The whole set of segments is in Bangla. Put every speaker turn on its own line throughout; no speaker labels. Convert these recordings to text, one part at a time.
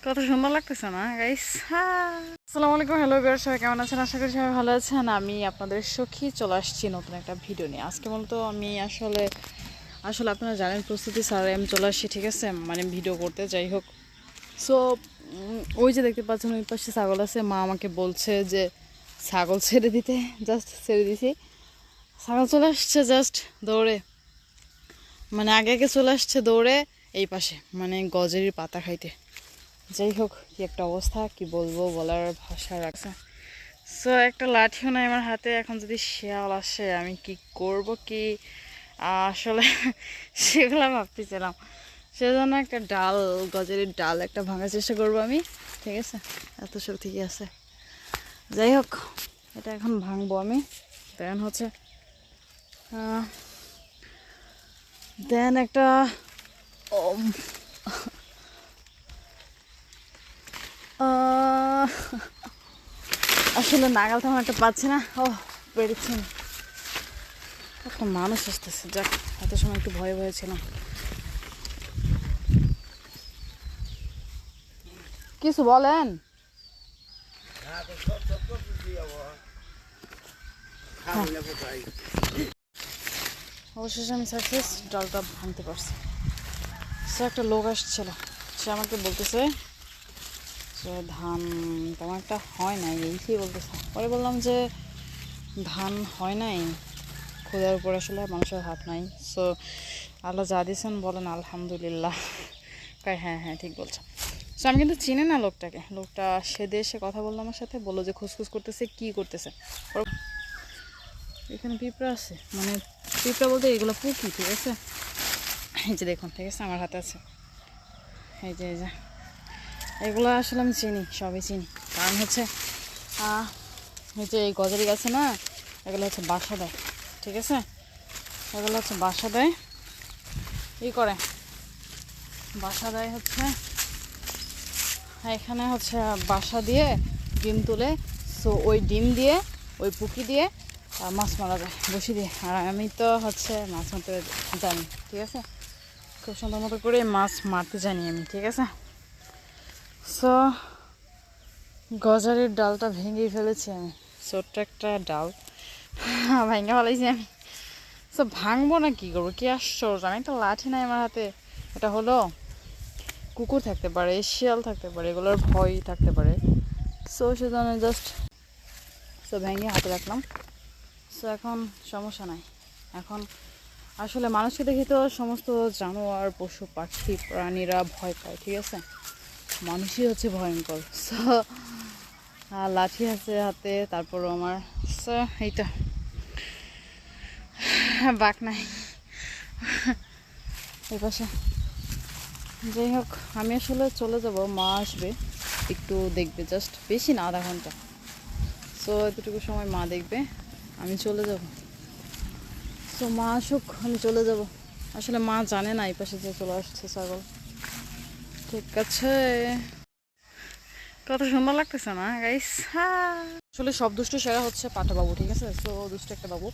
কত সুন্দর লাগতেছে না গাইস? আসসালামু আলাইকুম, হ্যালো ভিউয়ার্স, সবাই কেমন আছেন? আশা করি সবাই ভালো আছেন। আমি আপনাদের সখী চলে আসছি নতুন একটা ভিডিও নিয়ে। আজকে মূলত আমি আসলে আসলে আপনারা জানেন প্রস্তুতি স্যারে আমি চলে আসছি, ঠিক আছে, মানে ভিডিও করতে। যাই হোক, সো ওই যে দেখতে পাচ্ছেন ওই পাশে ছাগল আছে। মা আমাকে বলছে যে ছাগল ছেড়ে দিতে, জাস্ট ছেড়ে দিছি। ছাগল চলে আসছে জাস্ট দৌড়ে, মানে আগে আগে চলে আসছে দৌড়ে এই পাশে, মানে গজেরির পাতা খাইতে। যাই হোক, কি একটা অবস্থা, কি বলবো, বলার ভাষা রাখছে। সো একটা লাঠিও নাই আমার হাতে। এখন যদি শিয়াল আসে আমি কি করব, কি আসলে সেগুলো ভাবতেছিলাম। সেজন্য একটা ডাল, গজের ডাল একটা ভাঙার চেষ্টা করবো আমি, ঠিক আছে? এত সব ঠিকই আছে। যাই হোক, এটা এখন ভাঙবো আমি। দেন হচ্ছে দেন একটা আসলে নাগাল তেমন একটা পাচ্ছি না। ও পেরেছি, একটা মানুষ আসতেছে। যাক, এত সময় একটু ভয়ে ভয়ে ছিলাম। কিছু বলেন? অবশেষে আমি সাকসেস, ডালটা ভাঙতে পারছি। সে একটা লোক আসছিল, সে আমাকে বলতেছে যে ধান তেমন একটা হয় নাই, এই বলতেছে। পরে বললাম যে ধান হয় নাই, খোদার উপর আসলে মানুষের হাত নাই। সো আল্লাহ যা দিয়েছেন বলেন আলহামদুলিল্লাহ। হ্যাঁ হ্যাঁ ঠিক বলছেন। সো আমি কিন্তু চিনি না লোকটাকে। লোকটা সেদে এসে কথা বললো আমার সাথে, বললো যে খুসখুস করতেছে, কি করতেছে। এখানে পিঁপড়া আছে, মানে পিঁপড়া বলতে এগুলো পুকি, ঠিক আছে? এই যে দেখুন, ঠিক আছে, আমার হাতে আছে। এই যে এগুলো আসলে আমি চিনি, সবই চিনি। কারণ হচ্ছে এই যে এই গজারি গাছে না, এগুলো হচ্ছে বাসা দেয়, ঠিক আছে? এগুলো হচ্ছে বাসা দেয়, ই করে বাসা দেয় হচ্ছে এখানে হচ্ছে বাসা দিয়ে ডিম তুলে। সো ওই ডিম দিয়ে, ওই পুকি দিয়ে মাছ মারা যায় বসি দিয়ে। আর আমি তো হচ্ছে মাছ মারতে জানি, ঠিক আছে? খুব সুন্দর মতো করে মাছ মারতে জানি আমি, ঠিক আছে? সো গজারের ডালটা ভেঙেই ফেলেছি আমি, ছোট্ট একটা ডাল ভেঙে ফেলেছি আমি। সো ভাঙবো না, কী করবো, কি আশ্চর্য! আমি একটা লাঠি নাই আমার হাতে। এটা হলো কুকুর থাকতে পারে, শিয়াল থাকতে পারে, এগুলোর ভয় থাকতে পারে। সো সেজন্য জাস্ট ভেঙে হাতে রাখলাম। সো এখন সমস্যা নাই। এখন আসলে মানুষকে দেখি তো সমস্ত জানোয়ার, পশু পাখি, প্রাণীরা ভয় পায়, ঠিক আছে? মানুষই হচ্ছে ভয়ঙ্কর। সো লাঠি আছে হাতে, তারপরও আমার সো এই তো বাক নাই এই পাশে। যাই হোক, আমি আসলে চলে যাব, মা আসবে, একটু দেখবে, জাস্ট বেশি না, আধা ঘন্টা। সো এতটুকু সময় মা দেখবে, আমি চলে যাব। সো মা আসুক, আমি চলে যাব। আসলে মা জানে না এই পাশে যে চলে আসছে ছাগল, ঠিক আছে? কত সুন্দর লাগতেছে না গাইস? আসলে সব দুষ্টু সেরা হচ্ছে পাঠা বাবু, ঠিক আছে? সো দুষ্টু একটা বাবু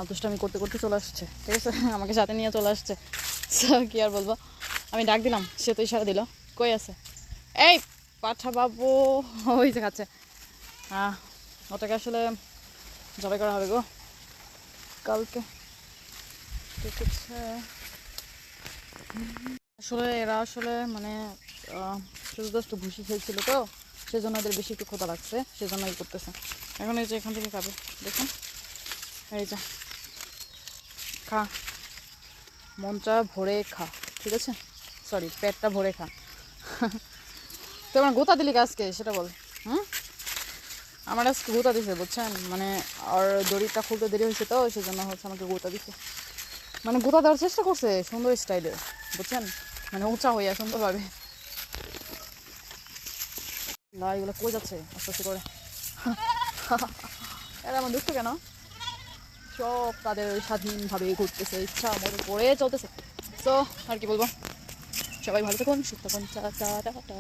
দুষ্টামি করতে করতে চলে আসছে, ঠিক আছে? আমাকে সাথে নিয়ে চলে আসছে। সো কি আর বলবো, আমি ডাক দিলাম, সে তো ইশারা দিল। কই আছে এই পাঠা বাবু? ওই যে খাচ্ছে। ওটাকে আসলে জবাই করা হবে গো কালকে, ঠিক আছে? আসলে এরা আসলে মানে শুধু জাস্ট ভুসি খেয়েছিল তো, সেজন্য এদের বেশি একটু ক্ষুধা লাগছে, সেজন্য এই করতেছে। এখন এই যে এখান থেকে খাবে, দেখুন, এই যে খা, মনটা ভরে খা, ঠিক আছে? সরি, পেটটা ভরে খা। তোমার গোতা দিলি আজকে সেটা বল। আমার আজকে গোতা দিছে, বুঝছেন? মানে আর দড়িটা খুলতে দেরি হয়েছে তো, সেজন্য হচ্ছে আমাকে গোতা দিছে। মানে গোতা দেওয়ার চেষ্টা করছে সুন্দর স্টাইলে, বুঝছেন? মানে উঁচা হইয়া সুন্দরভাবে। না, এগুলো কই যাচ্ছে আস্তে আস্তে করে? এরা আমার দুঃখ কেন? সব তাদের স্বাধীনভাবে ঘুরতেছে, ইচ্ছা মতো করে চলতেছে। তো আর কি বলবো, সবাই ভালো থাকুন, সুস্থ থাকুন, টা টা টা টা।